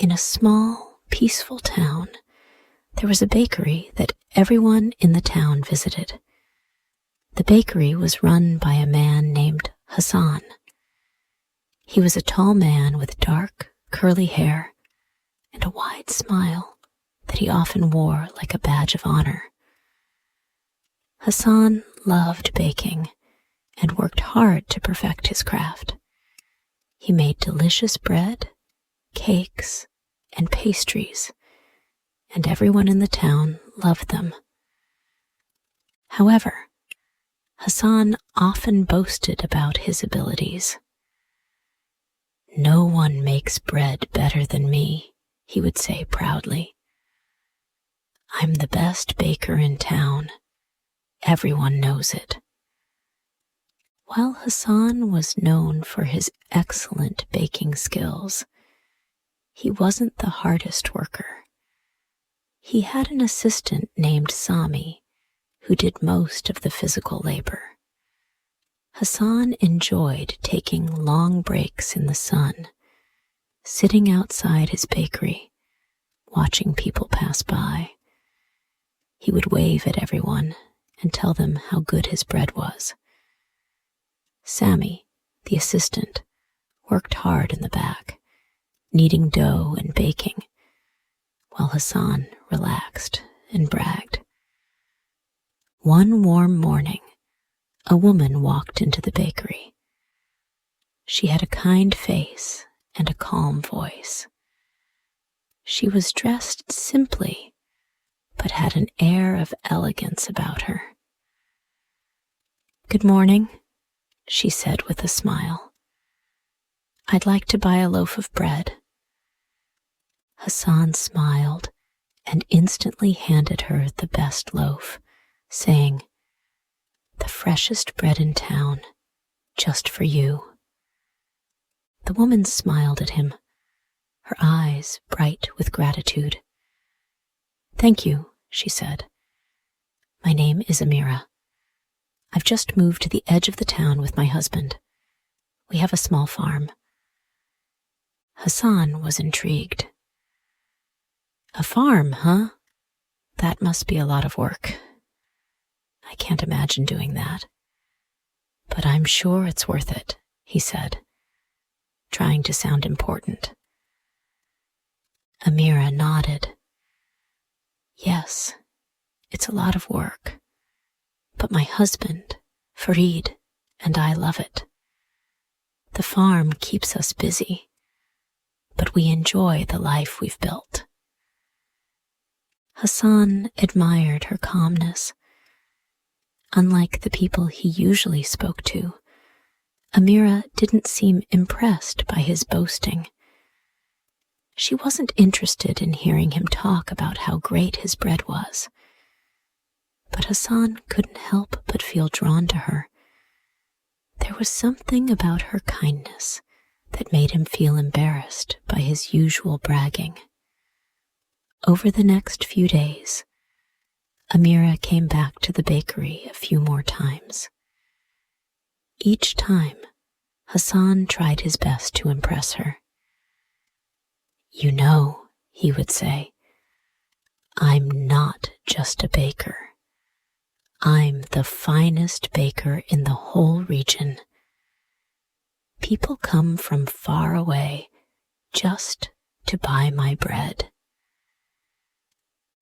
In a small, peaceful town, there was a bakery that everyone in the town visited. The bakery was run by a man named Hassan. He was a tall man with dark, curly hair and a wide smile that he often wore like a badge of honor. Hassan loved baking and worked hard to perfect his craft. He made delicious bread, cakes, and pastries, and everyone in the town loved them. However, Hassan often boasted about his abilities. "No one makes bread better than me," he would say proudly. "I'm the best baker in town. Everyone knows it." While Hassan was known for his excellent baking skills, he wasn't the hardest worker. He had an assistant named Sami who did most of the physical labor. Hassan enjoyed taking long breaks in the sun, sitting outside his bakery, watching people pass by. He would wave at everyone and tell them how good his bread was. Sami, the assistant, worked hard in the back, kneading dough and baking, while Hassan relaxed and bragged. One warm morning, a woman walked into the bakery. She had a kind face and a calm voice. She was dressed simply, but had an air of elegance about her. "Good morning," she said with a smile. "I'd like to buy a loaf of bread." Hassan smiled and instantly handed her the best loaf, saying, "The freshest bread in town, just for you." The woman smiled at him, her eyes bright with gratitude. "Thank you," she said. "My name is Amira. I've just moved to the edge of the town with my husband. We have a small farm." Hassan was intrigued. "A farm, huh? That must be a lot of work. I can't imagine doing that. But I'm sure it's worth it," he said, trying to sound important. Amira nodded. "Yes, it's a lot of work, but my husband, Farid, and I love it. The farm keeps us busy, but we enjoy the life we've built." Hassan admired her calmness. Unlike the people he usually spoke to, Amira didn't seem impressed by his boasting. She wasn't interested in hearing him talk about how great his bread was. But Hassan couldn't help but feel drawn to her. There was something about her kindness that made him feel embarrassed by his usual bragging. Over the next few days, Amira came back to the bakery a few more times. Each time, Hassan tried his best to impress her. "You know," he would say, "I'm not just a baker. I'm the finest baker in the whole region. People come from far away just to buy my bread."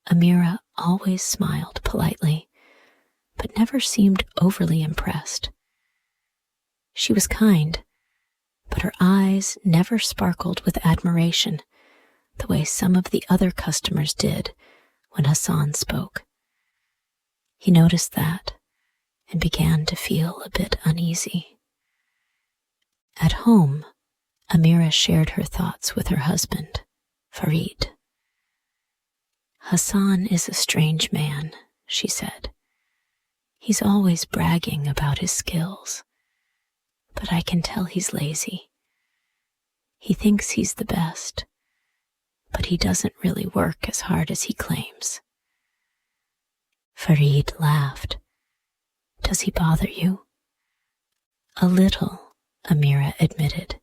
Amira always smiled politely, but never seemed overly impressed. She was kind, but her eyes never sparkled with admiration the way some of the other customers did when Hassan spoke. He noticed that and began to feel a bit uneasy. At home, Amira shared her thoughts with her husband, Farid. "Hassan is a strange man," she said. "He's always bragging about his skills, but I can tell he's lazy. He thinks he's the best, but he doesn't really work as hard as he claims." Farid laughed. "Does he bother you?" "A little," Amira admitted.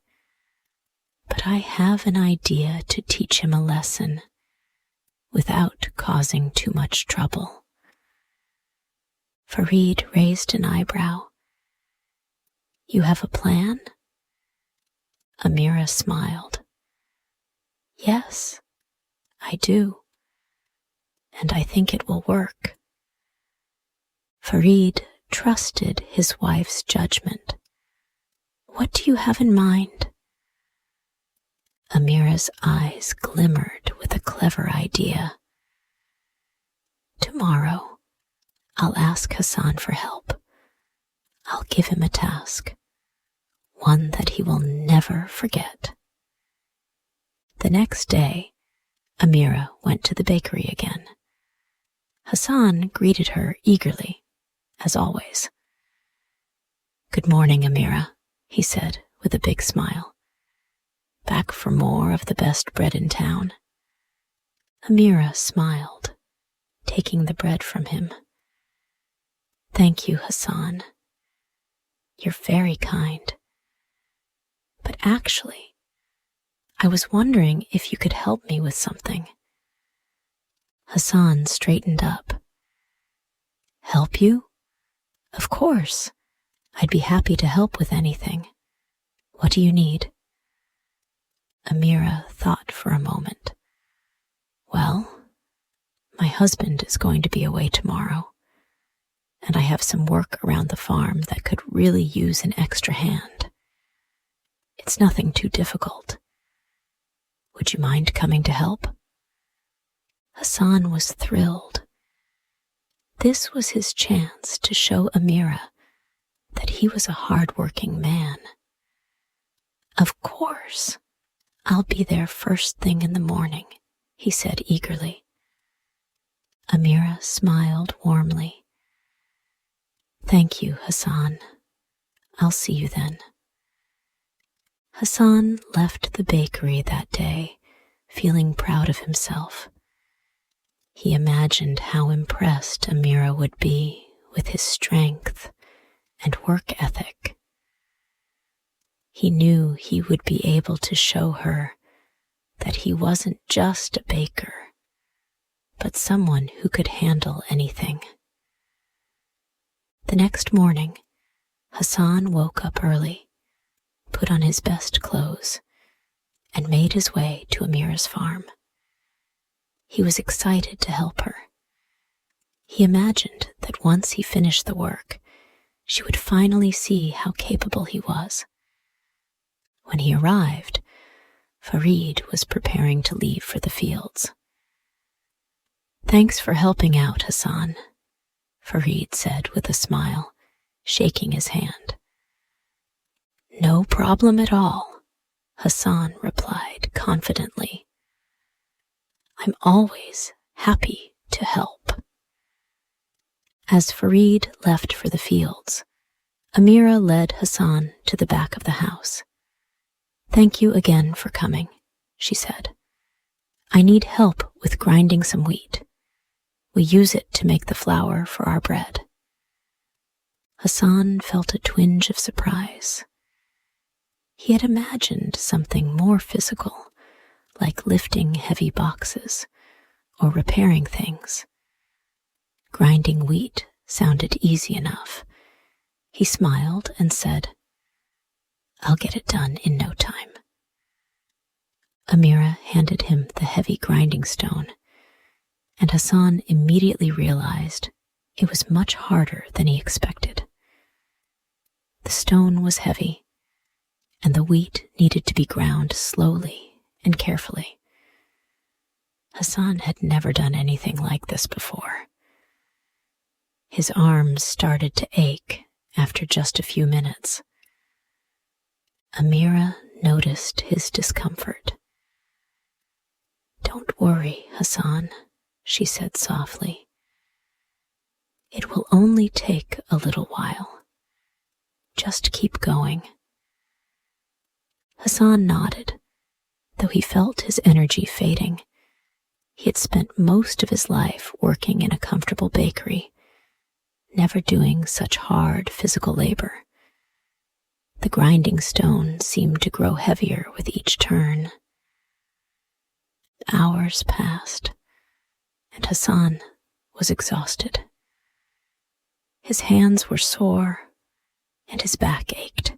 "But but I have an idea to teach him a lesson without causing too much trouble. Farid raised an eyebrow. You have a plan? Amira smiled. Yes, I do, and I think it will work. Farid trusted his wife's judgment. What do you have in mind? Amira's eyes glimmered with a clever idea. Tomorrow, I'll ask Hassan for help. I'll give him a task, one that he will never forget. The next day, Amira went to the bakery again. Hassan greeted her eagerly, as always. Good morning, Amira, he said with a big smile. Back for more of the best bread in town? Amira smiled, taking the bread from him. Thank you, Hassan. You're very kind. But actually, I was wondering if you could help me with something. Hassan straightened up. Help you? Of course. I'd be happy to help with anything. What do you need? Amira thought for a moment. Well, my husband is going to be away tomorrow, and I have some work around the farm that could really use an extra hand. It's nothing too difficult. Would you mind coming to help? Hassan was thrilled. This was his chance to show Amira that he was a hard-working man. Of course, I'll be there first thing in the morning, he said eagerly. Amira smiled warmly. Thank you, Hassan. I'll see you then. Hassan left the bakery that day, feeling proud of himself. He imagined how impressed Amira would be with his strength and work ethic. He knew he would be able to show her that he wasn't just a baker, but someone who could handle anything. The next morning, Hassan woke up early, put on his best clothes, and made his way to Amira's farm. He was excited to help her. He imagined that once he finished the work, she would finally see how capable he was. When he arrived, Farid was preparing to leave for the fields. Thanks for helping out, Hassan, Farid said with a smile, shaking his hand. No problem at all, Hassan replied confidently. I'm always happy to help. As Farid left for the fields, Amira led Hassan to the back of the house. Thank you again for coming, she said. I need help with grinding some wheat. We use it to make the flour for our bread. Hassan felt a twinge of surprise. He had imagined something more physical, like lifting heavy boxes or repairing things. Grinding wheat sounded easy enough. He smiled and said, I'll get it done in no time. Amira handed him the heavy grinding stone, and Hassan immediately realized it was much harder than he expected. The stone was heavy, and the wheat needed to be ground slowly and carefully. Hassan had never done anything like this before. His arms started to ache after just a few minutes. Amira noticed his discomfort. Don't worry, Hassan, she said softly. It will only take a little while. Just keep going. Hassan nodded, though he felt his energy fading. He had spent most of his life working in a comfortable bakery, never doing such hard physical labor. The grinding stone seemed to grow heavier with each turn. Hours passed, and Hassan was exhausted. His hands were sore, and his back ached.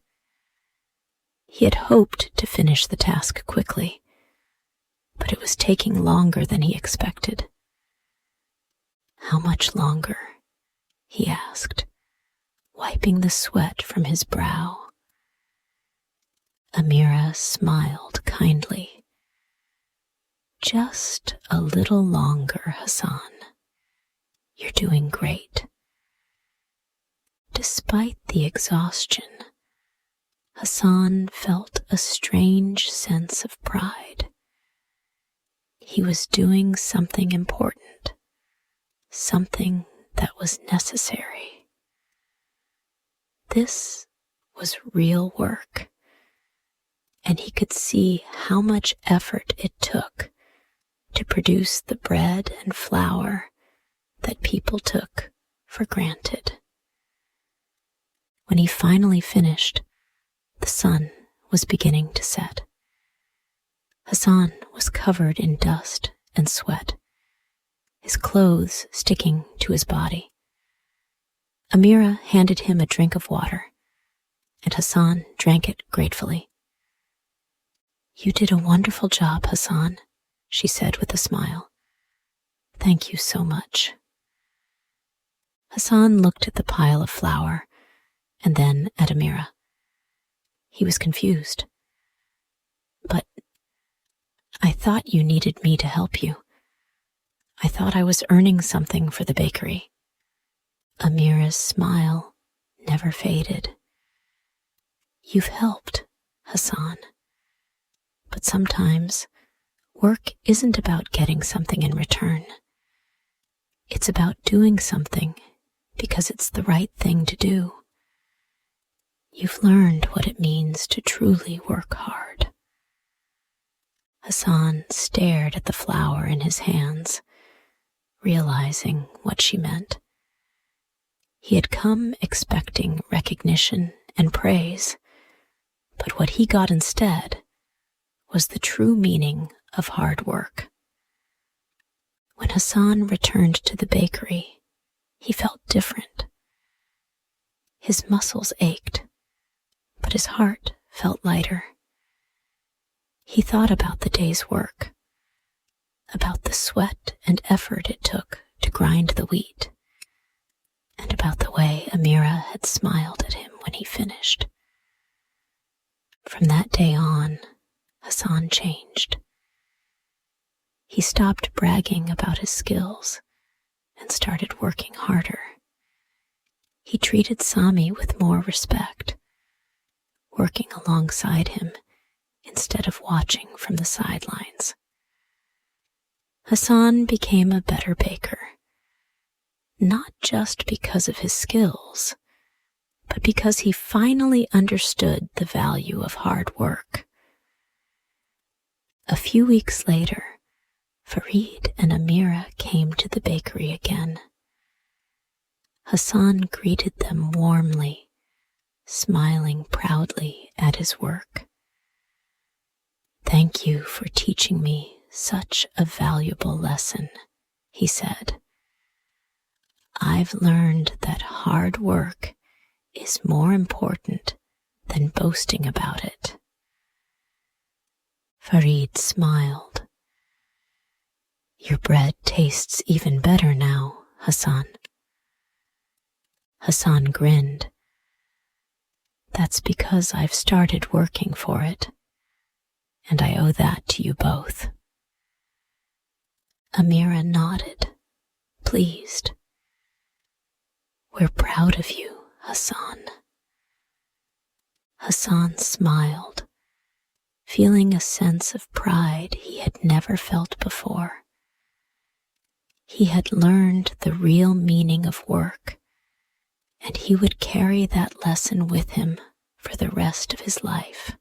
He had hoped to finish the task quickly, but it was taking longer than he expected. "How much longer?" he asked, wiping the sweat from his brow. Amira smiled kindly. "Just a little longer, Hassan. You're doing great." Despite the exhaustion, Hassan felt a strange sense of pride. He was doing something important, something that was necessary. This was real work, and he could see how much effort it took to produce the bread and flour that people took for granted. When he finally finished, the sun was beginning to set. Hassan was covered in dust and sweat, his clothes sticking to his body. Amira handed him a drink of water, and Hassan drank it gratefully. "You did a wonderful job, Hassan," she said with a smile. "Thank you so much." Hassan looked at the pile of flour and then at Amira. He was confused. "But I thought you needed me to help you. I thought I was earning something for the bakery." Amira's smile never faded. "You've helped, Hassan. But sometimes work isn't about getting something in return. It's about doing something because it's the right thing to do. You've learned what it means to truly work hard." Hassan stared at the flour in his hands, realizing what she meant. He had come expecting recognition and praise, but what he got instead was the true meaning of hard work. When Hassan returned to the bakery, he felt different. His muscles ached, but his heart felt lighter. He thought about the day's work, about the sweat and effort it took to grind the wheat, and about the way Amira had smiled at him when he finished. From that day on, Hassan changed. He stopped bragging about his skills and started working harder. He treated Sami with more respect, working alongside him instead of watching from the sidelines. Hassan became a better baker, not just because of his skills, but because he finally understood the value of hard work. A few weeks later, Farid and Amira came to the bakery again. Hassan greeted them warmly, smiling proudly at his work. "Thank you for teaching me such a valuable lesson," he said. "I've learned that hard work is more important than boasting about it." Farid smiled. "Your bread tastes even better now, Hassan." Hassan grinned. "That's because I've started working for it, and I owe that to you both." Amira nodded, pleased. "We're proud of you, Hassan." Hassan smiled, feeling a sense of pride he had never felt before. He had learned the real meaning of work, and he would carry that lesson with him for the rest of his life.